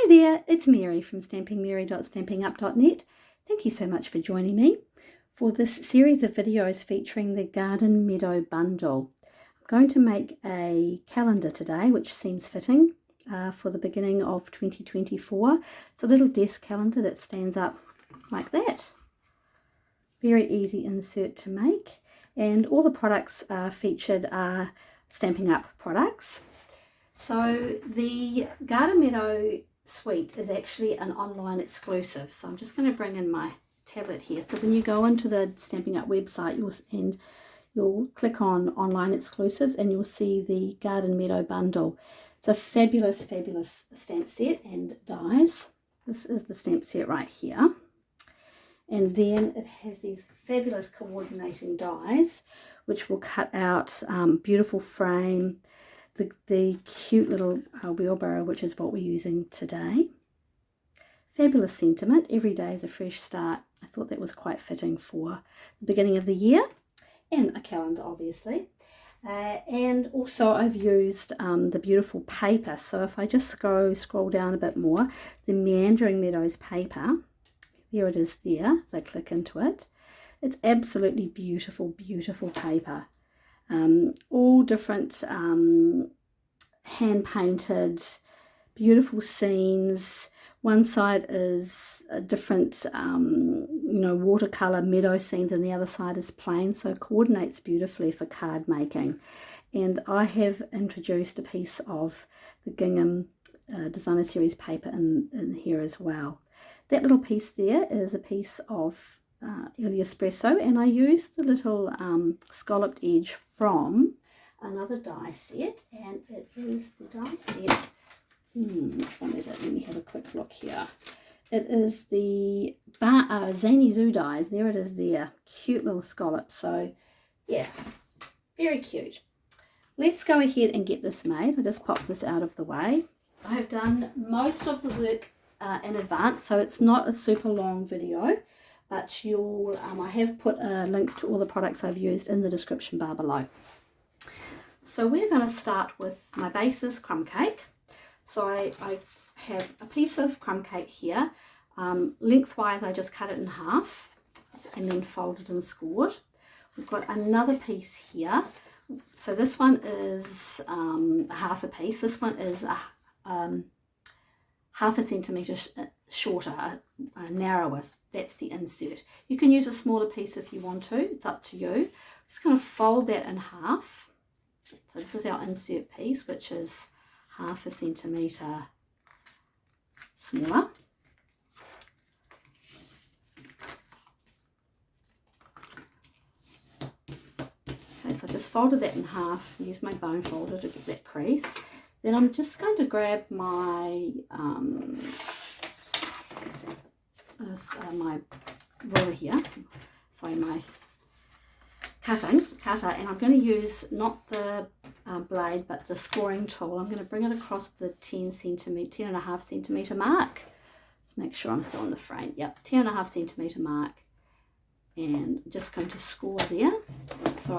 there, it's Mary from stampingmary.stampingup.net. Thank you so much for joining me for this series of videos featuring the Garden Meadow Bundle. I'm going to make a calendar today, which seems fitting for the beginning of 2024. It's a little desk calendar that stands up like that. Very easy insert to make, and all the products featured are Stampin' Up products. So the Garden Meadow suite is actually an online exclusive. So I'm just going to bring in my tablet here. So when you go into the Stampin' Up website, you'll click on online exclusives and you'll see the Garden Meadow Bundle. It's a fabulous, fabulous stamp set and dies. This is the stamp set right here. And then it has these fabulous coordinating dies, which will cut out beautiful frame, the cute little wheelbarrow, which is what we're using today. Fabulous sentiment, every day is a fresh start. I thought that was quite fitting for the beginning of the year, and a calendar obviously. And also I've used the beautiful paper. So if I just scroll down a bit more, the Meandering Meadows paper, there it is there, as I click into it. It's absolutely beautiful, beautiful paper. All different hand painted beautiful scenes. One side is a different watercolor meadow scenes, and the other side is plain, so it coordinates beautifully for card making. And I have introduced a piece of the Gingham Designer Series paper in here as well. That little piece there is a piece of early espresso, and I used the little scalloped edge from another die set, and it is the die set, which one is it? Let me have a quick look here. It is the Zany Zoo dies. There it is there. Cute little scallop. So yeah, very cute. Let's go ahead and get this made. I'll just pop this out of the way. I have done most of the work in advance, so it's not a super long video, but I have put a link to all the products I've used in the description bar below. So we're going to start with my bases crumb cake. So I have a piece of crumb cake here. Lengthwise I just cut it in half and then folded and scored. We've got another piece here. So this one is half a piece. This one is half a centimetre shorter, narrower. That's the insert. You can use a smaller piece if you want to. It's up to you. I'm just going to fold that in half. So this is our insert piece, which is half a centimetre smaller. Okay, so I just folded that in half, use my bone folder to get that crease. Then I'm just going to grab my my ruler here, sorry, my cutter, and I'm going to use not the blade but the scoring tool. I'm going to bring it across the 10.5 centimetre mark. Let's make sure I'm still in the frame. Yep, 10.5 centimetre mark, and I'm just going to score there. So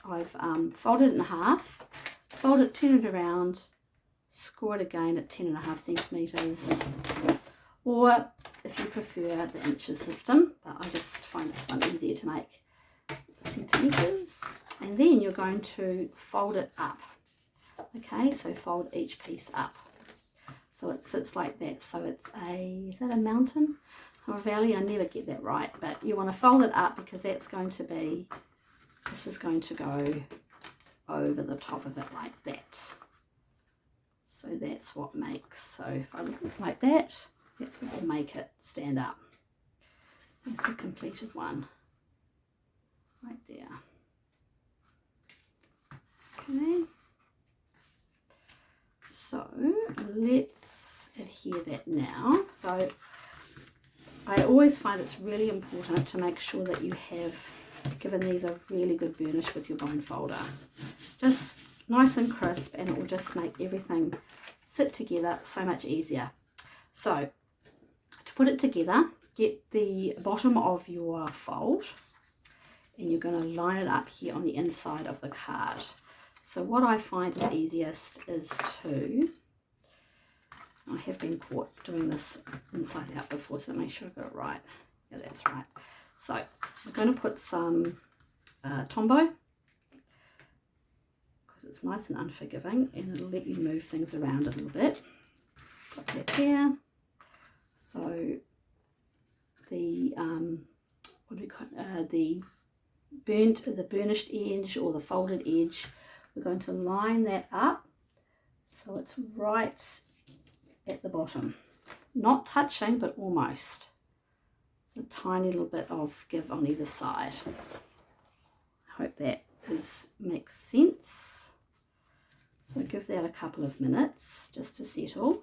I've folded it in half, fold it, turn it around, score it again at 10.5 centimetres, or if you prefer the inches system, but I just find this one easier to make centimetres. And then you're going to fold it up. Okay, so fold each piece up so it sits like that. So it's is that a mountain or a valley? I never get that right, but you want to fold it up because this is going to go over the top of it like that. So that's what makes, so if I look like that, that's what will make it stand up. There's the completed one right there. Okay, so let's adhere that now. So I always find it's really important to make sure that you have given these a really good burnish with your bone folder. Just nice and crisp, and it will just make everything sit together so much easier. So to put it together, get the bottom of your fold and you're going to line it up here on the inside of the card. So what I find is easiest is to, I have been caught doing this inside out before, so make sure I got it right. Yeah, that's right. So I'm going to put some Tombow, because it's nice and unforgiving, and it'll let you move things around a little bit. Got that there. So the what do we call it? The burnished edge or the folded edge, we're going to line that up so it's right at the bottom, not touching but almost. It's a tiny little bit of give on either side. I hope that makes sense. So give that a couple of minutes just to settle.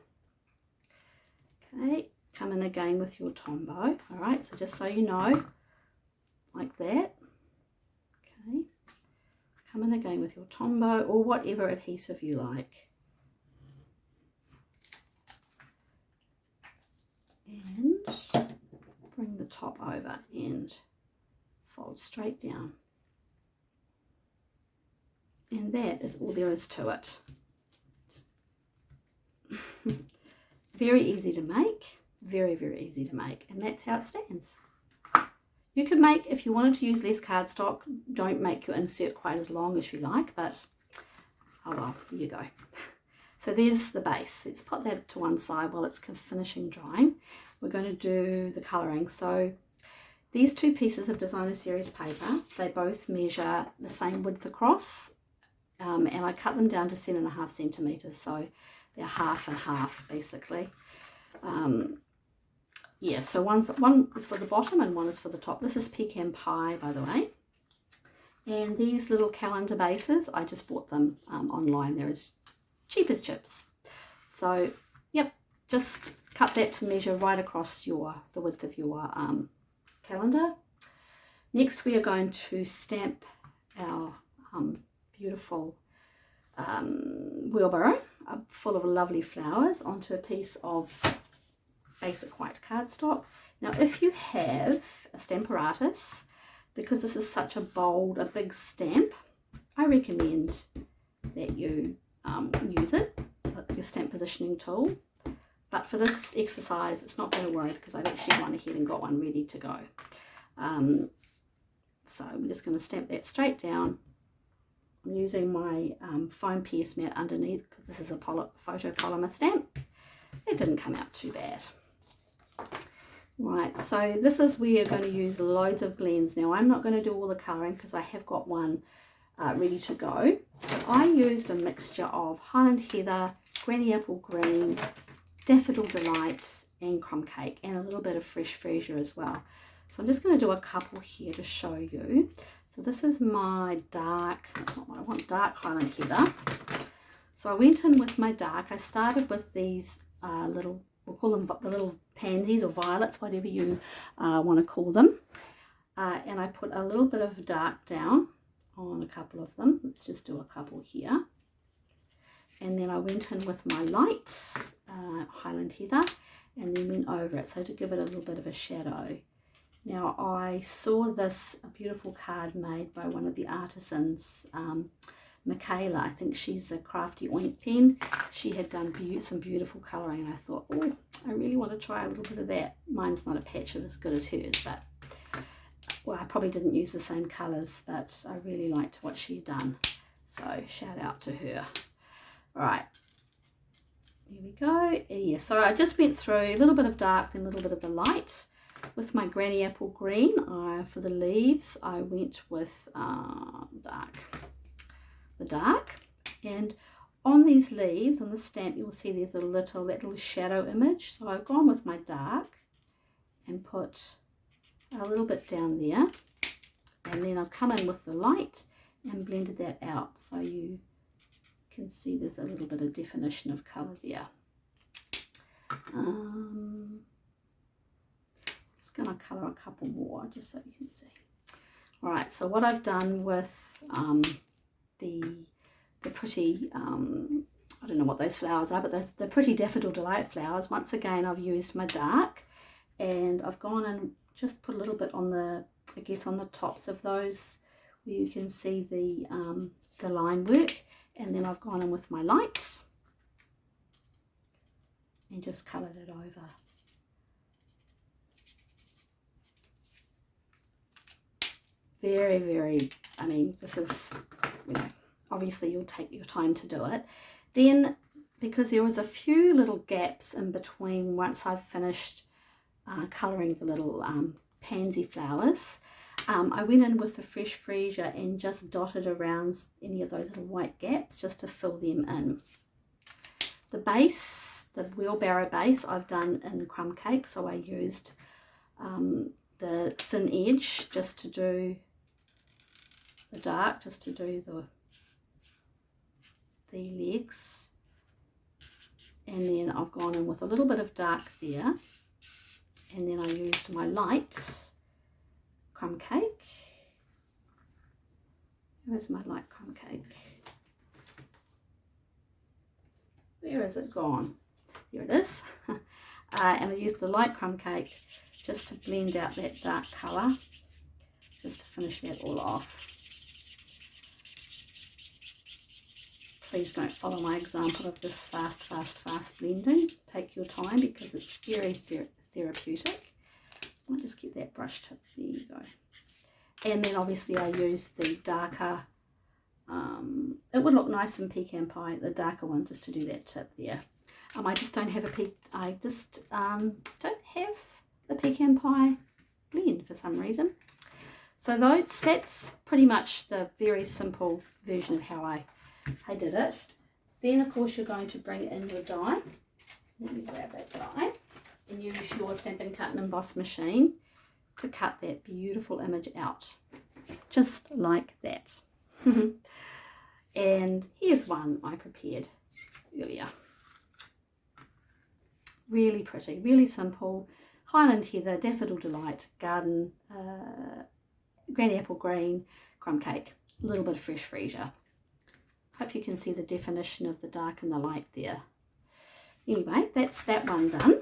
Okay, come in again with your Tombow. All right, so just so you know, like that. Okay, come in again with your Tombow or whatever adhesive you like. And bring the top over and fold straight down. And that is all there is to it. Very easy to make, very, very easy to make, and that's how it stands. You could make, if you wanted to use less cardstock, don't make your insert quite as long as you like, but oh well, there you go. So there's the base. Let's put that to one side while it's finishing drying. We're going to do the colouring. So these two pieces of Designer Series paper, they both measure the same width across, and I cut them down to 7.5 centimetres, so they're half and half basically. Yeah, so one is for the bottom and one is for the top. This is pecan pie, by the way. And these little calendar bases, I just bought them online. They're as cheap as chips. So, yep, just cut that to measure right across the width of your calendar. Next, we are going to stamp our beautiful wheelbarrow full of lovely flowers onto a piece of basic white cardstock. Now if you have a Stamparatus, because this is such a bold, a big stamp, I recommend that you use it, your stamp positioning tool. But for this exercise, it's not going to worry because I've actually gone ahead and got one ready to go. So I'm just going to stamp that straight down. I'm using my foam PS mat underneath because this is a photopolymer stamp. It didn't come out too bad. Right, so this is where you're going to use loads of blends. Now I'm not going to do all the colouring because I have got one ready to go. But I used a mixture of Highland Heather, Granny Apple Green, Daffodil Delight and Crumb Cake, and a little bit of Fresh Freesia as well. So I'm just going to do a couple here to show you. So this is my dark, that's not what I want, dark Highland Heather. So I went in with my dark. I started with these little, we'll call them the little pansies or violets, whatever you want to call them. And I put a little bit of dark down on a couple of them. Let's just do a couple here. And then I went in with my light Highland Heather and then went over it, so to give it a little bit of a shadow. Now I saw this beautiful card made by one of the artisans, Michaela. I think she's a crafty oink pen. She had done some beautiful colouring and I thought, oh, I really want to try a little bit of that. Mine's not a patch of as good as hers, but well, I probably didn't use the same colours, but I really liked what she'd done. So shout out to her. All right, here we go. Yeah, so I just went through a little bit of dark, then a little bit of the light. With my Granny Apple Green, for the leaves, I went with the dark. And on these leaves, on the stamp, you'll see there's that little shadow image. So I've gone with my dark and put a little bit down there. And then I've come in with the light and blended that out. So you can see there's a little bit of definition of colour there. Just going to colour a couple more just so you can see. All right, so what I've done with the pretty, I don't know what those flowers are, but the pretty Daffodil Delight flowers, once again I've used my dark and I've gone and just put a little bit on the, I guess on the tops of those where you can see the line work, and then I've gone in with my light and just coloured it over. Very, very, I mean, this is, you know, obviously you'll take your time to do it. Then, because there was a few little gaps in between once I've finished colouring the little pansy flowers, I went in with the fresh freesia and just dotted around any of those little white gaps just to fill them in. The base, the wheelbarrow base, I've done in crumb cake, so I used the thin edge just to do the dark, just to do the legs, and then I've gone in with a little bit of dark there, and then I used my light crumb cake. Where's my light crumb cake? Where is it gone? Here it is. And I used the light crumb cake just to blend out that dark colour, just to finish that all off. Please don't follow my example of this fast blending. Take your time because it's very therapeutic. I'll just get that brush tip. There you go. And then obviously I used the darker, it would look nice in pecan pie, the darker one, just to do that tip there. I just don't have don't have the pecan pie blend for some reason. So that's pretty much the very simple version of how I did it. Then of course you're going to bring in your die. Let me grab that die and use your Stampin' Cut and Emboss machine to cut that beautiful image out, just like that. And here's one I prepared earlier. Really pretty, really simple. Highland Heather, Daffodil Delight, Garden, Granny Apple Green, crumb cake, a little bit of fresh freesia. Hope you can see the definition of the dark and the light there. Anyway, that's that one done.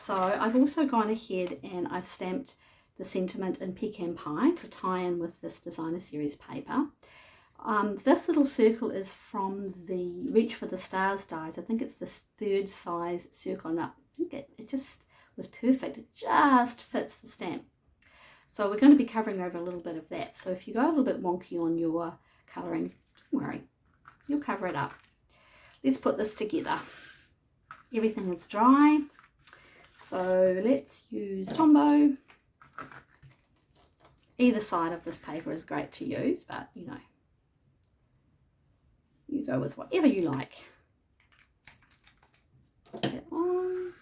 So I've also gone ahead and I've stamped the sentiment in pecan pie to tie in with this designer series paper. This little circle is from the Reach for the Stars dies. I think it's this 3rd size circle, and I think it just was perfect. It just fits the stamp. So we're going to be covering over a little bit of that. So if you go a little bit wonky on your colouring, don't worry, you'll cover it up. Let's put this together. Everything is dry, so let's use Tombow. Either side of this paper is great to use, but you know, you go with whatever you like. Put that on.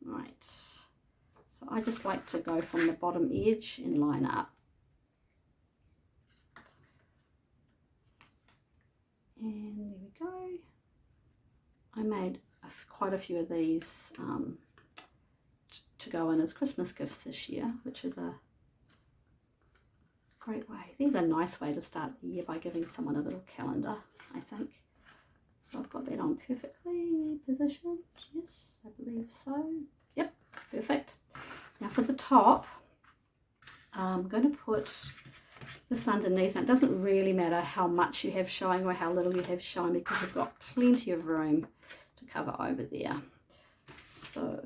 Right, so I just like to go from the bottom edge and line up. And there we go. I made quite a few of these to go in as Christmas gifts this year, which is a great way. These are a nice way to start the year by giving someone a little calendar, I think. So I've got that on perfectly positioned. Yes, I believe so. Yep, perfect. Now for the top, I'm going to put this underneath. It doesn't really matter how much you have showing or how little you have showing because you've got plenty of room to cover over there. So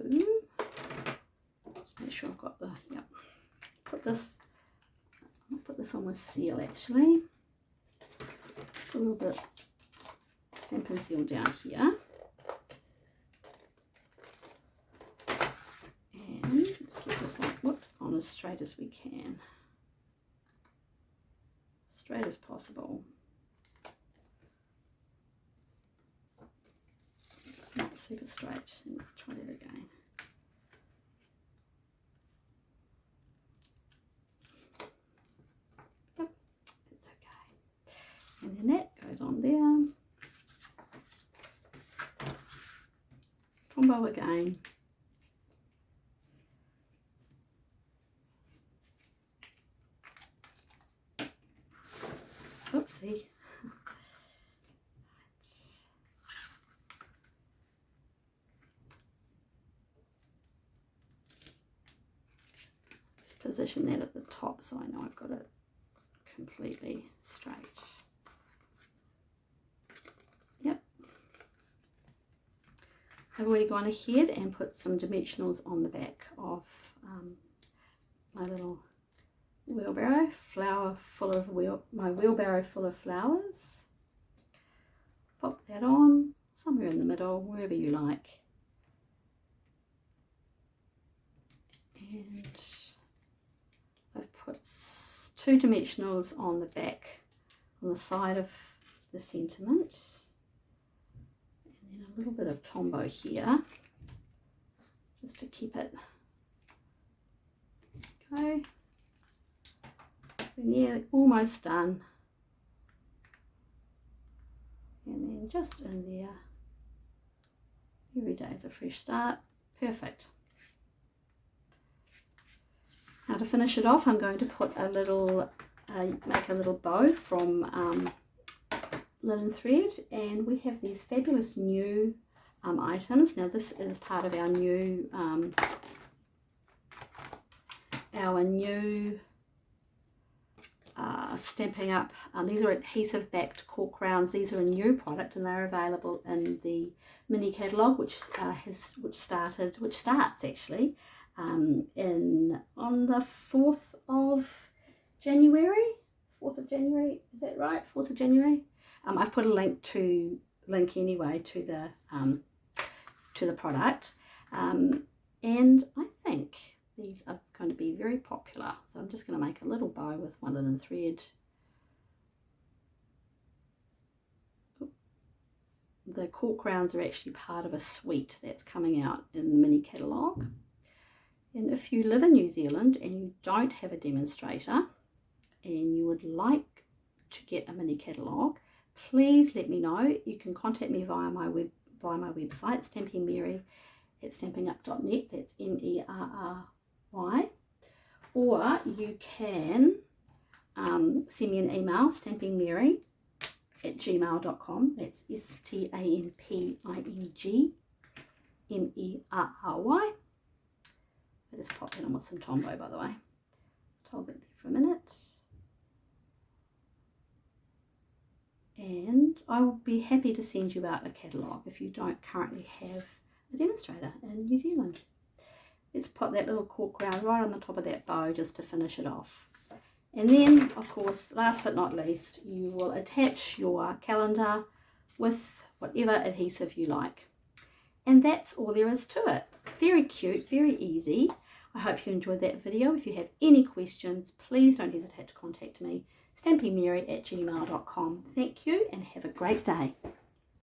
just make sure I've got the, yep. I'll put this on with seal actually. Put a little bit Stampin' Seal down here. And let's get this on, whoops, on as straight as we can. Straight as possible. It's not super straight. Try that again. Yep, that's okay. And then that goes on there. Tombow again. Oopsie. Just position that at the top so I know I've got it completely straight. Yep. I've already gone ahead and put some dimensionals on the back of my little wheelbarrow, my wheelbarrow full of flowers. Pop that on somewhere in the middle, wherever you like. And I've put 2 dimensionals on the back, on the side of the sentiment. And then a little bit of Tombow here, just to keep it. Okay. We're nearly almost done. And then just in there, every day is a fresh start. Perfect. Now to finish it off, I'm going to put a little, make a little bow from linen thread, and we have these fabulous new items. Now this is part of our new Stampin' UP. These are adhesive backed cork rounds. These are a new product and they're available in the mini catalogue, which starts actually on the 4th of January. 4th of January, is that right? 4th of January. I've put a link anyway to the product, and I think these are going to be very popular. So I'm just going to make a little bow with my linen thread. The cork rounds are actually part of a suite that's coming out in the mini catalogue. And if you live in New Zealand and you don't have a demonstrator and you would like to get a mini catalogue, please let me know. You can contact me via my website, Stampin Mary at stampinup.net. That's MERRY. Or you can send me an email, stampingmary@gmail.com. That's STAMPINGMERRY. I just popped that on with some Tombow, by the way. Just hold that there for a minute. And I will be happy to send you out a catalogue if you don't currently have a demonstrator in New Zealand. Let's put that little cork round right on the top of that bow just to finish it off. And then, of course, last but not least, you will attach your calendar with whatever adhesive you like. And that's all there is to it. Very cute, very easy. I hope you enjoyed that video. If you have any questions, please don't hesitate to contact me, stampingmary@gmail.com. Thank you and have a great day.